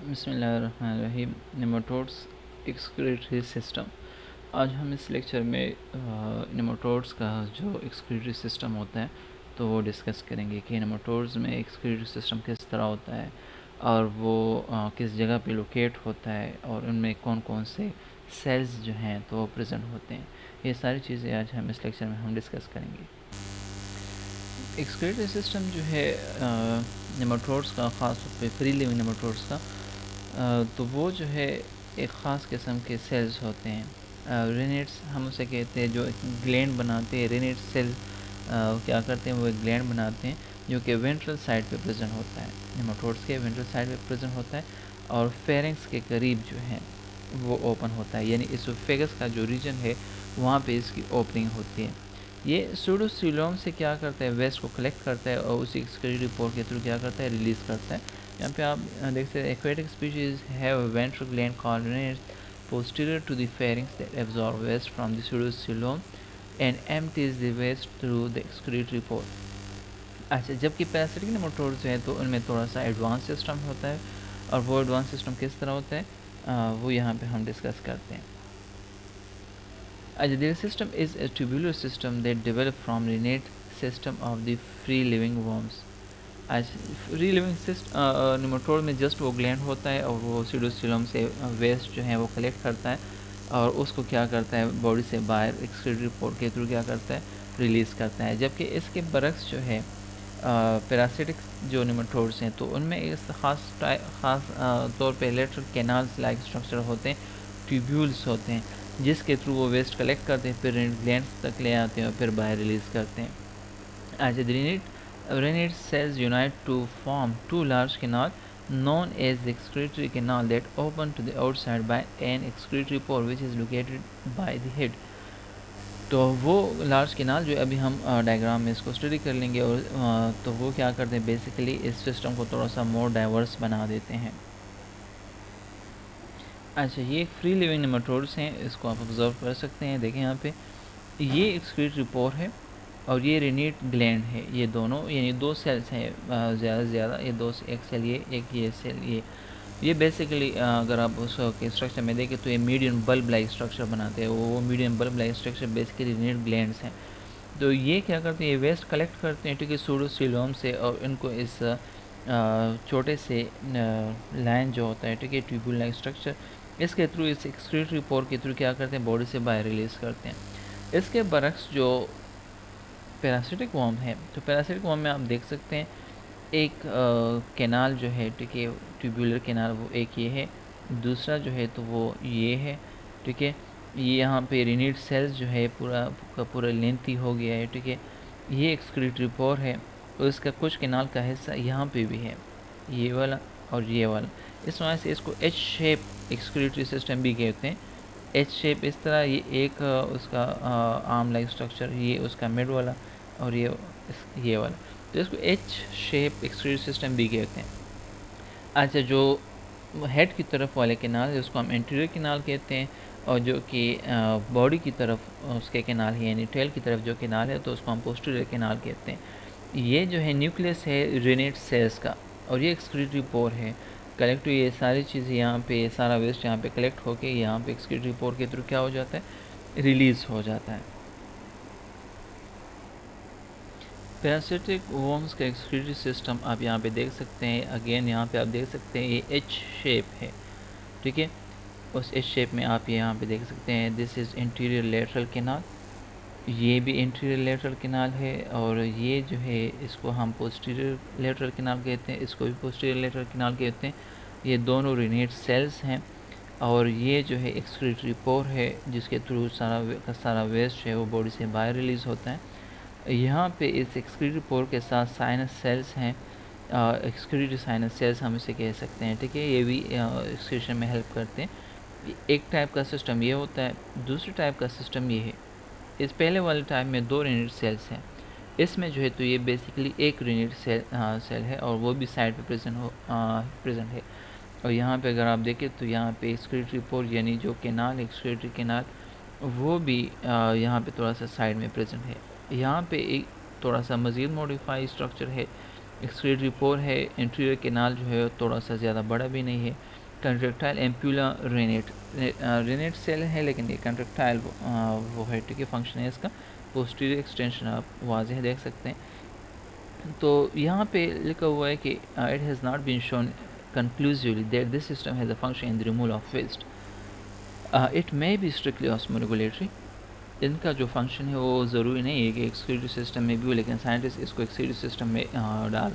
बिस्मिल्लाहिर्रहमानिर्रहीम। Nematodes excretory system. आज हम इस लेक्चर में नेमाटोड्स का जो एक्सक्रीटरी सिस्टम होता है तो वो डिस्कस करेंगे कि नेमाटोड्स में एक्सक्रीटरी सिस्टम किस तरह होता है और वो किस जगह पे लोकेट होता है और उनमें कौन कौन से सेल्स जो हैं तो वो प्रेजेंट होते हैं। ये सारी चीज़ें आज हम इस लेक्चर में हम डिस्कस करेंगे। एक्सक्रीटरी सिस्टम जो है नेमाटोड्स का, ख़ास तौर पे फ्री लिविंग नेमाटोड्स का, तो वो जो है एक ख़ास किस्म के सेल्स होते हैं। रेनेट्स हम उसे कहते हैं, जो ग्लैंड बनाते हैं। रेनेट सेल क्या करते हैं, वो एक ग्लैंड बनाते हैं जो कि वेंट्रल साइड पे प्रेजेंट होता है। नेमाटोड्स के वेंट्रल साइड पे प्रेजेंट होता है और फेरिंक्स के करीब जो है वो ओपन होता है, यानी इसोफेगस का जो रीजन है वहाँ पे इसकी ओपनिंग होती है। ये सूडोसीलोम से क्या करता है, वेस्ट को कलेक्ट करता है और उसी एक्सक्रीटरी पोर के थ्रू क्या करता है, रिलीज़ करता है। यहाँ पे आप देख सकते हैं, aquatic species have a ventral gland called renettes posterior to the pharynx that absorb waste from the pseudocoelom and empties the waste through the excretory pore। अच्छा, जबकि पैरासिटिक नेमाटोड्स जो है तो उनमें थोड़ा सा एडवांस सिस्टम होता है, और वो एडवांस सिस्टम किस तरह होता है वो यहाँ पे हम डिस्कस करते हैं। अच्छा, their system is a tubular system that developed from the innate system of the free living worms। आज फ्री लिविंग निमोटोड में जस्ट वो ग्लैंड होता है और वो सीडोसिलम से वेस्ट जो है वो कलेक्ट करता है और उसको क्या करता है, बॉडी से बाहर एक्सक्रीटरी पोर्ट के थ्रू क्या करता है, रिलीज़ करता है। जबकि इसके बरक्स जो है पैरासिटिक जो निमोटोड्स हैं तो उनमें इस ख़ास तौर पे लेटरल कैनाल्स लाइक स्ट्रक्चर होते हैं, ट्यूब्यूल्स होते हैं, जिसके थ्रू वो वेस्ट कलेक्ट करते हैं, फिर ग्लैंड्स तक ले आते हैं और फिर बाहर रिलीज़ करते हैं। आज renate cells unite to form two large canals known as the excretory canal that open to the outside by an excretory pore which is located by the head। तो वो लार्ज कैनाल जो अभी हम diagram में इसको study कर लेंगे, और तो वो क्या करते हैं, बेसिकली इस सिस्टम को थोड़ा सा मोर डाइवर्स बना देते हैं। अच्छा, ये एक फ्री लिविंग नेमाटोड्स हैं, इसको आप ऑब्जर्व कर सकते हैं। देखें यहाँ पे ये एक्सक्रीटरी पोर है और ये रेनेट ग्लैंड है। ये दोनों यानी दो सेल्स हैं, ज़्यादा से ज़्यादा ये दो, एक सेल ये सेल ये बेसिकली अगर आप उसके स्ट्रक्चर में देखें तो ये मीडियम बल्ब लाइक स्ट्रक्चर बनाते हैं। वो medium bulb like structure basically renette glands हैं। तो ये क्या करते हैं, ये वेस्ट कलेक्ट करते हैं, ठीक है, सूडोसीलोम से, और इनको इस छोटे से लाइन जो होता है, ठीक है, ट्यूब्यूल लाइक स्ट्रक्चर, इसके थ्रू, इस एक्सक्रीटरी पोर के थ्रू क्या करते हैं, बॉडी से बाहर रिलीज़ करते हैं। इसके बरक्स जो पैरासिटिक वर्म है, तो पैरासिटिक वर्म में आप देख सकते हैं एक कैनाल जो है, ठीक है, ट्यूबुलर कैनाल, वो एक ये है, दूसरा जो है तो वो ये है, ठीक है। ये यहाँ पे रेनेट सेल्स जो है पूरा का पूरा लेंथी हो गया है, ठीक है। ये एक्सक्रीटरी पोर है और इसका कुछ कैनाल का हिस्सा यहाँ पे भी है, ये वाला और ये वाला। इस वजह से इसको एच शेप एक्सक्रीटरी सिस्टम भी कहते हैं। एच शेप इस तरह, ये एक उसका आर्म लाइक स्ट्रक्चर, ये उसका मिड वाला और ये वाला, तो इसको एच शेप एक्सक्रीटरी सिस्टम भी कहते हैं। अच्छा, जो हेड की तरफ वाले कैनाल है उसको हम एंटीरियर कैनाल कहते हैं, और जो कि बॉडी की तरफ उसके कैनाल है, यानी टेल की तरफ जो कैनाल है तो उसको हम पोस्टीरियर कैनाल कहते हैं। ये जो है न्यूक्लियस है रेनेट सेल्स का, और ये एक्सक्रीटरी पोर है। कलेक्ट ये सारी चीज़ें यहाँ पे, सारा वेस्ट यहाँ पे कलेक्ट होके यहाँ पे एक्सक्रीटरी पोर के थ्रू क्या हो जाता है, रिलीज़ हो जाता है। पैरासिटिक वर्म्स का एक्सक्रीटरी सिस्टम आप यहाँ पे देख सकते हैं। अगेन यहाँ पे आप देख सकते हैं ये एच शेप है, ठीक है। उस एच शेप में आप यहाँ पे देख सकते हैं this is interior lateral canal, ये भी इंटीरियर लेटरल कैनाल है, और ये जो है इसको हम पोस्टीरियर लेटरल कैनाल कहते हैं, इसको भी पोस्टीरियर लेटरल कैनाल कहते हैं। ये दोनों रेनेट सेल्स हैं, और ये जो है एक्सक्रीटरी पोर है जिसके थ्रू सारा वेस्ट है वो बॉडी से बाहर रिलीज़ होता है। यहाँ पे इस एक्सक्रीटरी पोर के साथ साइनस सेल्स हैं, एक्सक्रीटरी साइनस सेल्स हम इसे कह सकते हैं, ठीक है। ये भी एक्सक्रीशन में हेल्प करते हैं। एक टाइप का सिस्टम ये होता है, दूसरे टाइप का सिस्टम ये है। इस पहले वाले टाइप में दो रेनेट सेल्स हैं, इसमें जो है तो ये बेसिकली एक रेनेट सेल है, और वो भी साइड पे प्रेजेंट है। और यहाँ पे अगर आप देखें तो यहाँ पे एक्सक्रीटरी पोर यानी जो कैनाल, एक्सक्रीटरी कैनाल, वो भी यहाँ पे थोड़ा सा साइड में प्रेजेंट है। यहाँ पे एक थोड़ा सा मज़ीद मॉडिफाई स्ट्रक्चर है, एक्सक्रीटरी पोर है, इंटीरियर केनाल जो है थोड़ा सा ज़्यादा बड़ा भी नहीं है। Contractile ampulla renette, renette cell है लेकिन ये कंट्रेक्टाइल वो है, ठीक है, फंक्शन है इसका। पोस्टीरियर एक्सटेंशन आप वाज़ेह देख सकते हैं। तो यहाँ पे लिखा हुआ है कि it has not been shown conclusively that this system has a function in the removal of waste. It may be strictly osmoregulatory. इनका जो फंक्शन है वो ज़रूरी नहीं है कि एक्सक्रीटरी सिस्टम में भी हो, लेकिन साइंटिस्ट इसको एक्सक्रीटरी सिस्टम में डाल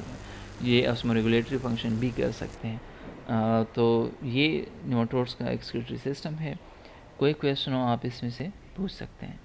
ये ऑस्मोरेगुलेटरी फंक्शन भी कर सकते हैं। तो ये निमेटोड्स का एक्सक्रीटरी सिस्टम है। कोई क्वेश्चन हो आप इसमें से पूछ सकते हैं।